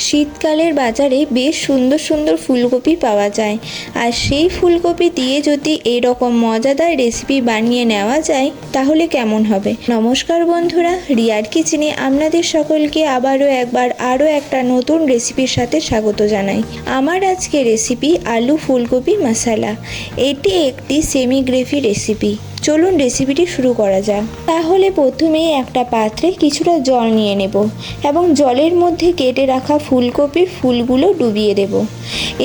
শীতকালের বাজারে বেশ সুন্দর সুন্দর ফুলকপি পাওয়া যায়, আর সেই ফুলকপি দিয়ে যদি এরকম মজাদার রেসিপি বানিয়ে নেওয়া যায় তাহলে কেমন হবে। নমস্কার বন্ধুরা, রিয়ার কিচেনে আপনাদের সকলকে আরও একটা নতুন রেসিপির সাথে স্বাগত জানাই। আমার আজকে রেসিপি আলু ফুলকপি মশলা। এটি একটি সেমি গ্রেভি রেসিপি। চলুন রেসিপিটি শুরু করা যাক। তাহলে প্রথমেই একটা পাত্রে কিছুটা জল নিয়ে নেব এবং জলের মধ্যে কেটে রাখা ফুলকপির ফুলগুলো ডুবিয়ে দেব।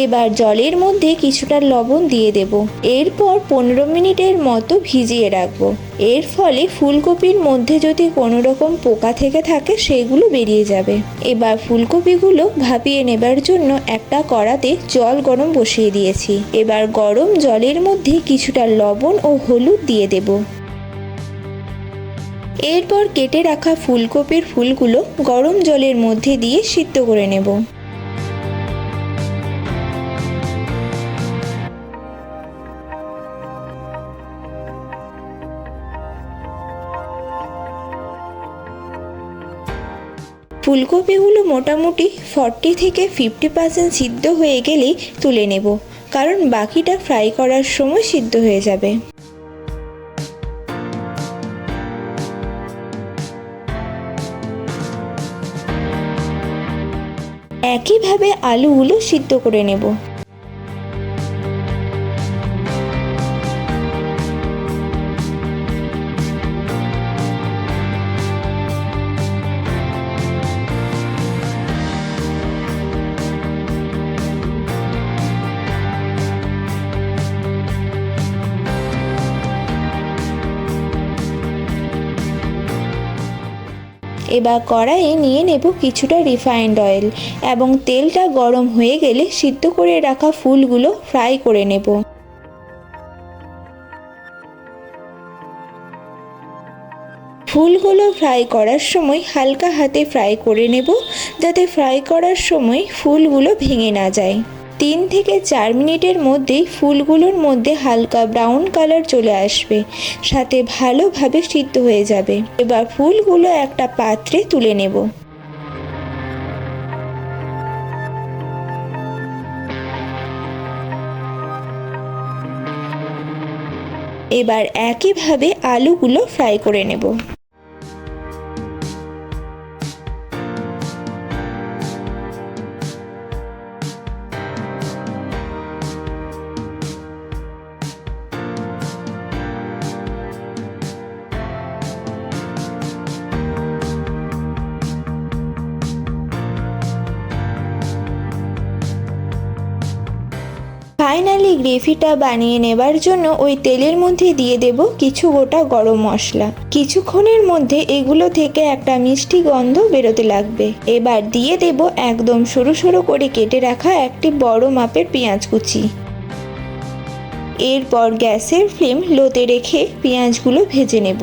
এবার জলের মধ্যে কিছুটা লবণ দিয়ে দেব। এরপর 15 মিনিটের মতো ভিজিয়ে রাখবো। এর ফলে ফুলকপির মধ্যে যদি কোনো রকম পোকা থেকে থাকে সেগুলো বেরিয়ে যাবে। এবার ফুলকপিগুলো ভাপিয়ে নেবার জন্য একটা কড়াতে জল গরম বসিয়ে দিয়েছি। এবার গরম জলের মধ্যে কিছুটা লবণ ও হলুদ দিয়ে দেব। এরপর কেটে রাখা ফুলকপির ফুলগুলো গরম জলের মধ্যে দিয়ে সিদ্ধ করে নেব। ফুলকপিগুলো মোটামুটি 40 থেকে 50% সিদ্ধ হয়ে গেলেই তুলে নেব, কারণ বাকিটা ফ্রাই করার সময় সিদ্ধ হয়ে যাবে। একইভাবে আলুগুলো সিদ্ধ করে নেব। এবার কড়াইয়ে নিয়ে নেব কিছুটা রিফাইন্ড অয়েল এবং তেলটা গরম হয়ে গেলে সিদ্ধ করে রাখা ফুলগুলো ফ্রাই করে নেব। ফুলগুলো ফ্রাই করার সময় হালকা হাতে ফ্রাই করে নেব, যাতে ফ্রাই করার সময় ফুলগুলো ভেঙে না যায়। 3 থেকে 4 মিনিটের মধ্যেই ফুলগুলোর মধ্যে হালকা ব্রাউন কালার চলে আসবে, সাথে ভালোভাবে সিদ্ধ হয়ে যাবে। এবার ফুলগুলো একটা পাত্রে তুলে নেব। এবার একইভাবে আলুগুলো ফ্রাই করে নেব। ফাইনালি গ্রেভিটা বানিয়ে নেবার জন্য ওই তেলের মধ্যে দিয়ে দেব কিছু গোটা গরম মশলা। কিছুক্ষণের মধ্যে এগুলো থেকে একটা মিষ্টি গন্ধ বেরোতে লাগবে। এবার দিয়ে দেব একদম সরু সরু করে কেটে রাখা একটি বড় মাপের পেঁয়াজ কুচি। এরপর গ্যাসের ফ্লেম লোতে রেখে পেঁয়াজগুলো ভেজে নেব।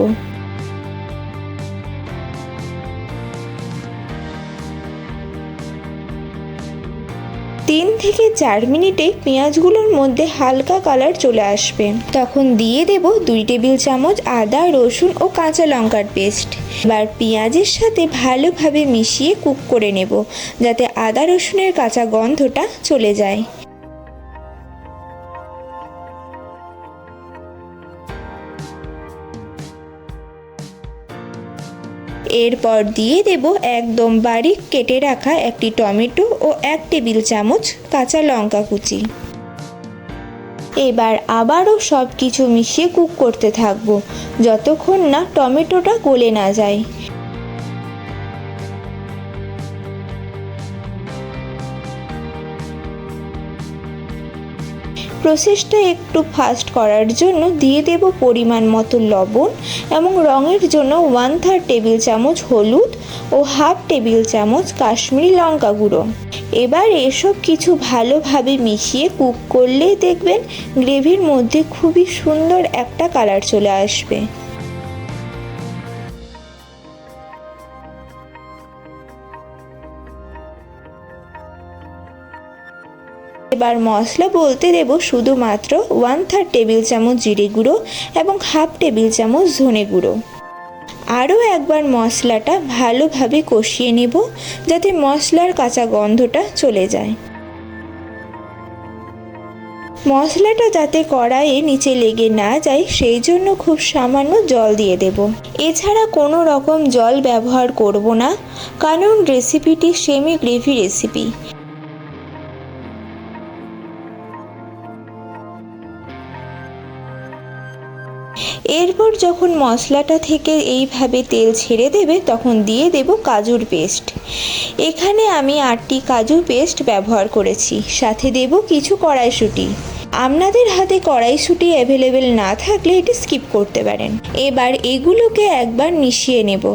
3 থেকে 4 মিনিটে পেঁয়াজগুলোর মধ্যে হালকা কালার চলে আসবে। তখন দিয়ে দেব 2 টেবিল চামচ আদা, রসুন ও কাঁচা লঙ্কার পেস্ট। এবার পেঁয়াজের সাথে ভালোভাবে মিশিয়ে কুক করে নেব, যাতে আদা রসুনের কাঁচা গন্ধটা চলে যায়। এরপর দিয়ে দেব একদম বারিক কেটে রাখা একটি টমেটো ও 1 টেবিল চামচ কাঁচা লঙ্কা কুচি। এবার আবারও সব কিছু মিশিয়ে কুক করতে থাকবো, যতক্ষণ না টমেটোটা গলে না যায়। প্রসেসটা একটু ফাস্ট করার জন্য দিয়ে দেব পরিমাণ মতো লবণ এবং রঙের জন্য 1/3 টেবিল চামচ হলুদ ও 1/2 টেবিল চামচ কাশ্মীরি লঙ্কা গুঁড়ো। এবার এসব কিছু ভালোভাবে মিশিয়ে কুক করলেই দেখবেন গ্রেভির মধ্যে খুবই সুন্দর একটা কালার চলে আসবে। এবার মশলা বলতে দেব শুধুমাত্র 1/3 টেবিল চামচ জিরে গুঁড়ো এবং 1/2 টেবিল চামচ ধনে গুঁড়ো। আরও একবার মশলাটা ভালোভাবে কষিয়ে নেব, যাতে মশলার কাঁচা গন্ধটা চলে যায়। মশলাটা যাতে কড়াইয়ে নিচে লেগে না যায় সেই জন্য খুব সামান্য জল দিয়ে দেব। এছাড়া কোনো রকম জল ব্যবহার করব না, কারণ রেসিপিটি সেমি গ্রেভি রেসিপি। এরপর যখন মশলাটা থেকে এইভাবে তেল ছেড়ে দেবে তখন দিয়ে দেব কাজুর পেস্ট। এখানে আমি 8টি কাজু পেস্ট ব্যবহার করেছি, সাথে দেব কিছু কড়াইশুঁটি। আপনাদের হাতে কড়াইশুঁটি অ্যাভেলেবেল না থাকলে এটি স্কিপ করতে পারেন। এবার এগুলোকে একবার মিশিয়ে নেব।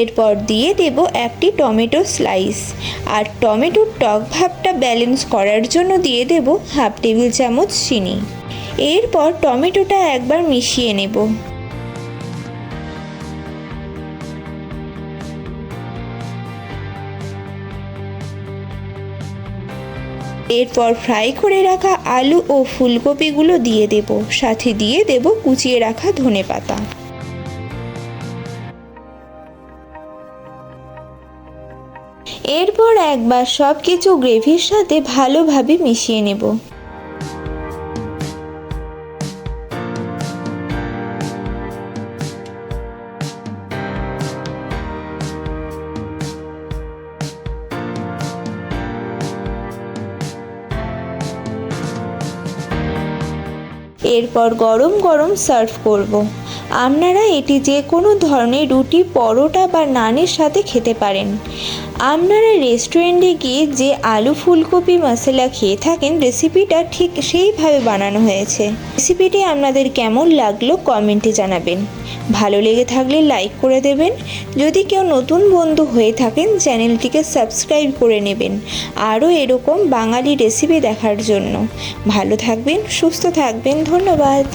এরপর দিয়ে দেব একটি টমেটো স্লাইস, আর টমেটোর টক ভাবটা ব্যালেন্স করার জন্য দিয়ে দেব হাফ টেবিল চামচ চিনি। এরপর টমেটোটা একবার মিশিয়ে নেব। এরপর ফ্রাই করে রাখা আলু ও ফুলকপিগুলো দিয়ে দেব, সাথে দিয়ে দেব কুচিয়ে রাখা ধনেপাতা। এরপর একবার সব কিছু গ্রেভির সাথে ভালোভাবে মিশিয়ে নেব। এরপর গরম গরম সার্ভ করব। আপনারা এটি যে কোনো ধরনের রুটি, পরোটা বা নানের সাথে খেতে পারেন। আপনারা রেস্টুরেন্টে গিয়ে যে আলু ফুলকপি মশলা খেয়ে থাকেন, রেসিপিটা ঠিক সেইভাবে বানানো হয়েছে। রেসিপিটি আপনাদের কেমন লাগলো কমেন্টে জানাবেন। ভালো লেগে থাকলে লাইক করে দেবেন। যদি কেউ নতুন বন্ধু হয়ে থাকেন চ্যানেলটিকে সাবস্ক্রাইব করে নেবেন আরও এরকম বাঙালি রেসিপি দেখার জন্য। ভালো থাকবেন, সুস্থ থাকবেন, ধন্যবাদ।